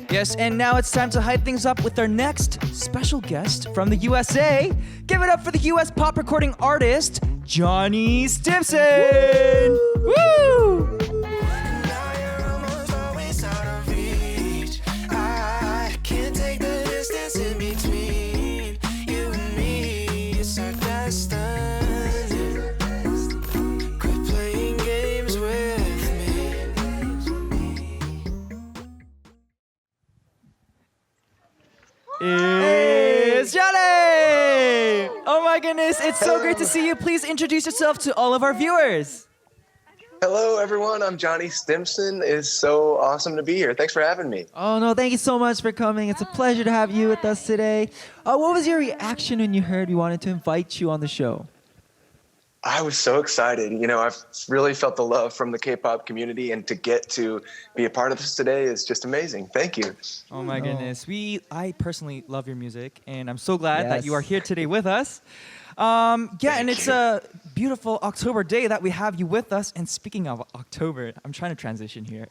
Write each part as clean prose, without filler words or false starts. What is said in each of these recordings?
Yes, and now it's time to hype things up with our next special guest from the USA. Give it up for the US pop recording artist, Johnny Stimson! Woo! It's Johnny! Oh my goodness, it's so great to see you. Please introduce yourself to all of our viewers. Hello, everyone. I'm Johnny Stimson. It's so awesome to be here. Thanks for having me. Oh no, thank you so much for coming. It's a pleasure to have you with us today. What was your reaction when you heard we wanted to invite you on the show? I was so excited. You know, I've really felt the love from the K-pop community, and to get to be a part of this today is just amazing. Thank you. Oh my goodness. I personally love your music, and I'm so glad that you are here today with us. And it's a beautiful October day that we have you with us. And speaking of October, I'm trying to transition here.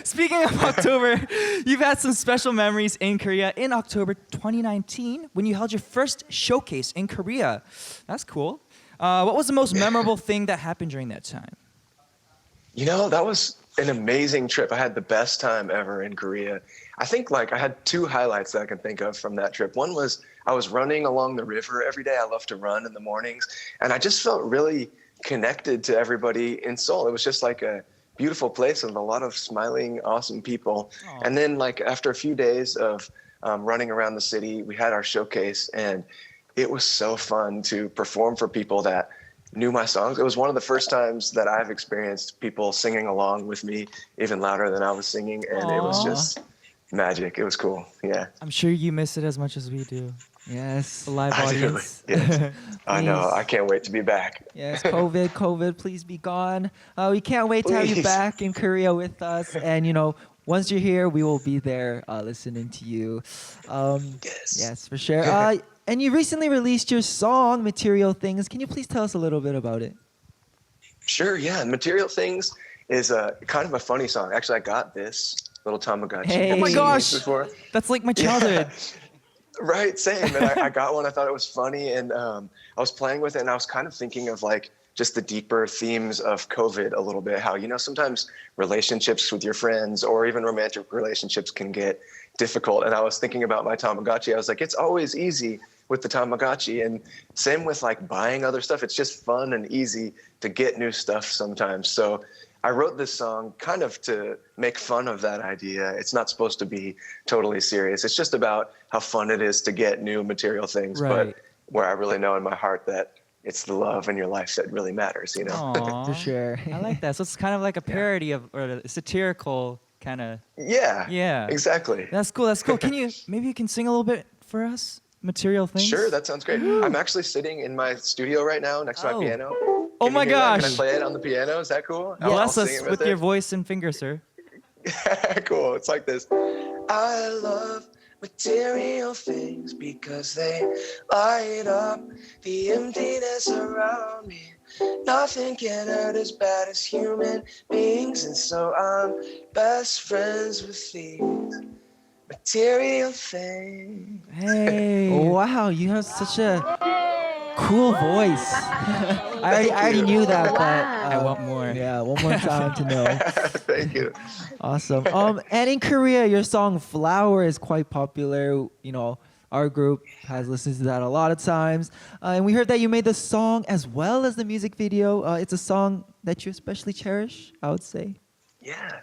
Speaking of October, you've had some special memories in Korea in October 2019 when you held your first showcase in Korea. That's cool. What was the most memorable thing that happened during that time? You know, that was an amazing trip. I had the best time ever in Korea. I think I had two highlights that I can think of from that trip. One was I was running along the river every day. I love to run in the mornings. And I just felt really connected to everybody in Seoul. It was just like a beautiful place with a lot of smiling, awesome people. Aww. And then after a few days of running around the city, we had our showcase, and it was so fun to perform for people that knew my songs. It was one of the first times that I've experienced people singing along with me even louder than I was singing, and it was just magic. It was cool. Yeah. I'm sure you miss it as much as we do. Yes, the live I audience. do. Yes. I know. I can't wait to be back. Yes, COVID, please be gone. We can't wait to have you back in Korea with us. And, once you're here, we will be there listening to you. Yes, for sure. And you recently released your song, Material Things. Can you please tell us a little bit about it? Sure, yeah. Material Things is kind of a funny song. Actually, I got this little Tamagotchi. Hey. Oh my gosh, that's like my childhood. Yeah. Right, same. And I got one. I thought it was funny, and I was playing with it, and I was kind of thinking of just the deeper themes of COVID a little bit. How, sometimes relationships with your friends or even romantic relationships can get difficult. And I was thinking about my Tamagotchi. I was like, it's always easy with the Tamagotchi, and same with buying other stuff. It's just fun and easy to get new stuff sometimes. So I wrote this song kind of to make fun of that idea. It's not supposed to be totally serious. It's just about how fun it is to get new material things, right. But where I really know in my heart that it's the love in your life that really matters, Aww, for sure. I like that. So it's kind of like a parody of, or a satirical kind of. Yeah, exactly. That's cool. Maybe you can sing a little bit for us? Material Things? Sure, that sounds great. I'm actually sitting in my studio right now next to my piano. Oh my gosh. Can I play it on the piano? Is that cool? Bless us with your voice and fingers, sir. Cool. It's like this. I love material things because they light up the emptiness around me. Nothing can hurt as bad as human beings, and so I'm best friends with these material things. Hey, wow, you have such a cool voice. I already knew that, but I want more. Yeah, one more time to know. Thank you. Awesome. And in Korea, your song "Flower" is quite popular. Our group has listened to that a lot of times, and we heard that you made the song as well as the music video. It's a song that you especially cherish, I would say. Yeah.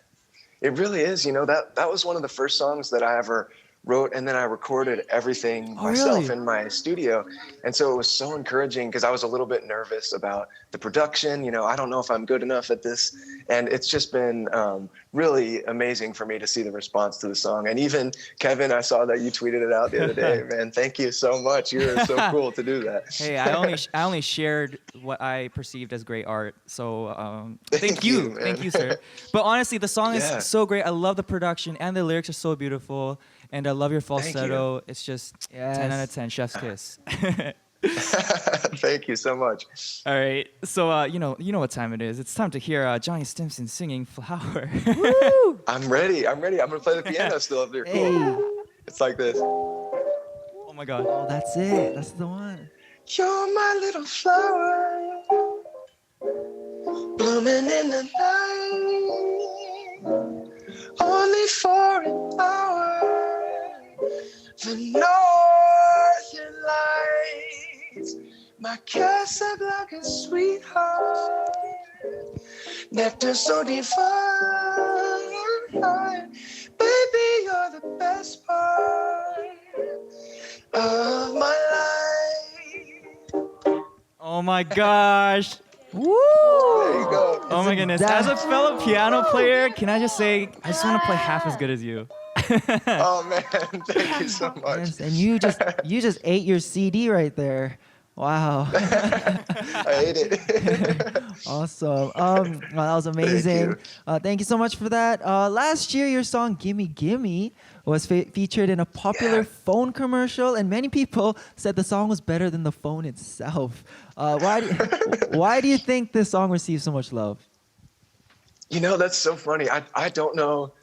It really is. That was one of the first songs that I ever wrote, and then I recorded everything myself in my studio. And so it was so encouraging because I was a little bit nervous about the production. I don't know if I'm good enough at this. And it's just been really amazing for me to see the response to the song. And even Kevin, I saw that you tweeted it out the other day. Man, thank you so much. You're so cool to do that. Hey, I only shared what I perceived as great art. So thank you. Thank you, sir. But honestly, the song is so great. I love the production, and the lyrics are so beautiful. And I love your falsetto. It's just 10 out of 10, chef's kiss. Thank you so much. All right, so you know what time it is. It's time to hear Johnny Stimson singing "Flower." I'm ready. I'm gonna play the piano still up there. Cool. Hey. It's like this. Oh my God. Oh, that's it. That's the one. You're my little flower, blooming in the night, only for an hour. The northern lights, my Casablanca sweetheart, nectar so divine. Baby, you're the best part of my life. Oh my gosh. Woo! There you go. Oh my goodness. As a fellow piano player, can I just say I just want to play half as good as you. Oh man, thank you so much. Yes, and you just ate your CD right there. Wow. I ate it. Awesome. Well, that was amazing. Thank you so much for that. Last year, your song "Gimme Gimme" was featured in a popular phone commercial, and many people said the song was better than the phone itself. Why do you think this song received so much love? You know, that's so funny. I don't know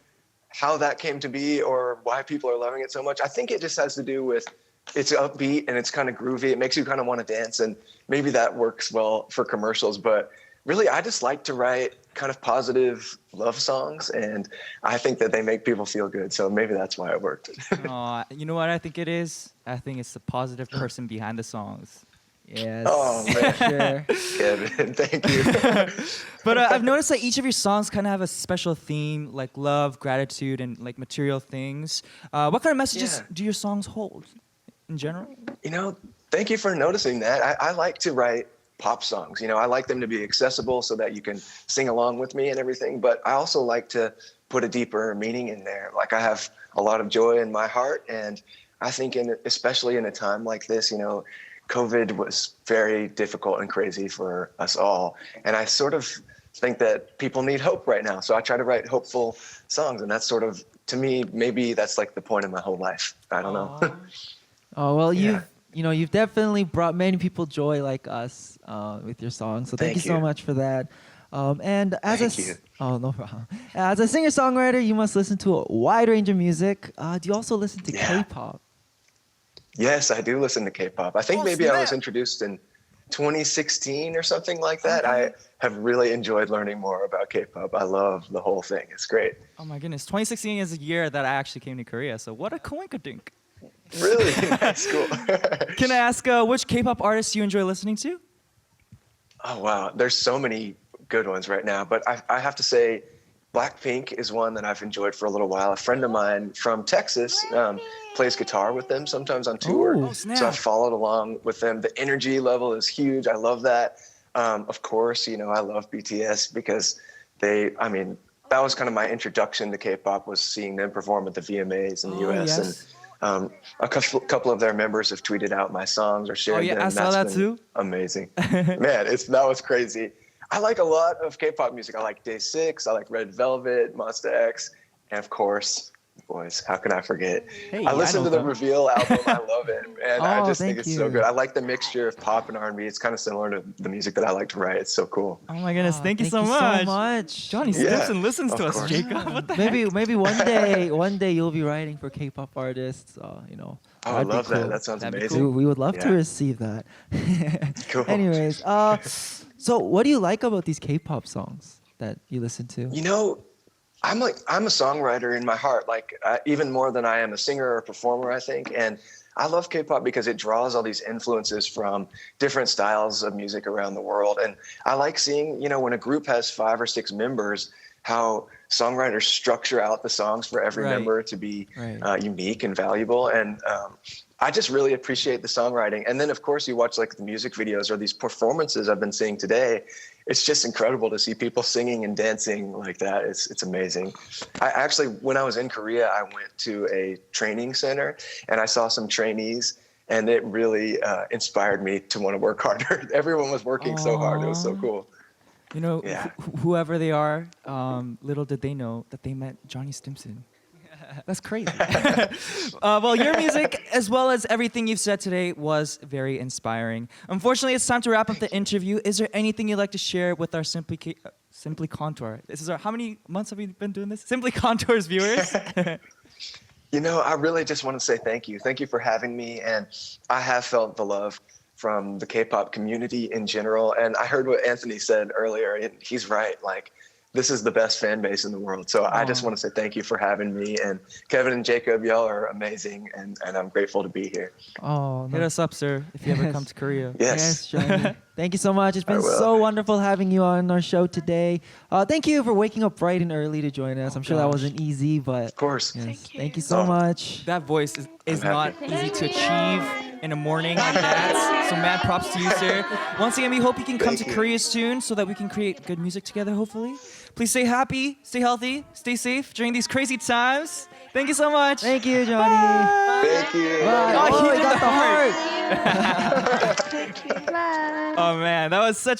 how that came to be or why people are loving it so much. I think it just has to do with it's upbeat and it's kind of groovy. It makes you kind of want to dance, and maybe that works well for commercials. But really, I just like to write kind of positive love songs, and I think that they make people feel good. So maybe that's why it worked. You know what I think it is? I think it's the positive person behind the songs. Yes. Oh, man. Sure. Kevin, thank you. But I've noticed that each of your songs kind of have a special theme, like love, gratitude, and like material things. What kind of messages do your songs hold in general? You know, thank you for noticing that. I like to write pop songs. You know, I like them to be accessible so that you can sing along with me and everything. But I also like to put a deeper meaning in there. Like I have a lot of joy in my heart. And I think especially in a time like this, you know, COVID was very difficult and crazy for us all. And I sort of think that people need hope right now. So I try to write hopeful songs. And that's sort of, to me, maybe that's like the point of my whole life. I don't know. Oh well, Yeah. you've definitely brought many people joy like us with your songs. So thank you so much for that. And as Thank you. oh no problem. As a singer-songwriter, you must listen to a wide range of music. Do you also listen to K-pop? Yes, I do listen to K-pop. I think maybe I was snap. introduced in 2016 or something like that. I have really enjoyed learning more about K-pop. I love the whole thing. It's great. Oh my goodness, 2016 is a year that I actually came to Korea. So what a coinkadink. Really? That's cool. Can I ask which K-pop artists you enjoy listening to? Oh, wow. There's so many good ones right now. But I have to say, Blackpink is one that I've enjoyed for a little while. A friend of mine from Texas plays guitar with them sometimes on tour. Ooh. Oh, snap. So I've followed along with them. The energy level is huge. I love that. Of course, you know, I love BTS because that was kind of my introduction to K-pop, was seeing them perform at the VMAs in the US. Yes. And a couple of their members have tweeted out my songs or shared them. I saw That's that been too. amazing. Man, that was crazy. I like a lot of K-pop music. I like Day6, I like Red Velvet, Monsta X, and of course, boys, how can I forget? Hey, I listened know to the them. Reveal album. I love it. And I just think thank it's so you. good. I like the mixture of pop and R&B. It's kind of similar to the music that I like to write. It's so cool. Oh my goodness, thank you so much. Johnny Yeah, Stimson listens to of us, course. Jacob. What the Maybe one day you'll be writing for K-pop artists. You know. Oh, I that'd be love that. cool. That sounds That'd be amazing. We would love to Yeah. receive that. Cool. Anyways, so what do you like about these K-pop songs that you listen to? You know, I'm a songwriter in my heart, like even more than I am a singer or a performer, I think. And I love K-pop because it draws all these influences from different styles of music around the world. And I like seeing, you know, when a group has 5 or 6 members, how songwriters structure out the songs for every Right. member to be Right. unique and valuable. And I just really appreciate the songwriting. And then, of course, you watch like the music videos or these performances I've been seeing today. It's just incredible to see people singing and dancing like that. It's amazing. I actually, when I was in Korea, I went to a training center and I saw some trainees, and it really inspired me to want to work harder. Everyone was working so hard. It was so Aw. cool. You know, Yeah. whoever they are, little did they know that they met Johnny Stimson. That's crazy. Well, your music, as well as everything you've said today, was very inspiring. Unfortunately, it's time to wrap up the interview. Is there anything you'd like to share with our Simply Contour? How many months have we been doing this? Simply Contour's viewers. You know, I really just want to say thank you. Thank you for having me. And I have felt the love from the K-pop community in general. And I heard what Anthony said earlier, and he's right. Like, this is the best fan base in the world. So I just want to say thank you for having me. And Kevin and Jacob, y'all are amazing. And I'm grateful to be here. Oh, Hit us up, sir, if you ever come to Korea. Yes. Johnny. Thank you so much. It's been I will. so wonderful having you on our show today. Thank you for waking up bright and early to join us. I'm sure that gosh. wasn't easy, but Of course. yes, thank you so much. That voice is I'm not happy. easy to achieve in a morning like that. So mad props to you, sir. Once again, we hope you can come Thank to you. Korea soon so that we can create good music together, hopefully. Please stay happy, stay healthy, stay safe during these crazy times. Thank you so much. Thank you, Johnny. Thank you. Bye. Oh, he Oh, he did got the the heart. heart. Thank you. Bye. Oh man, that was such a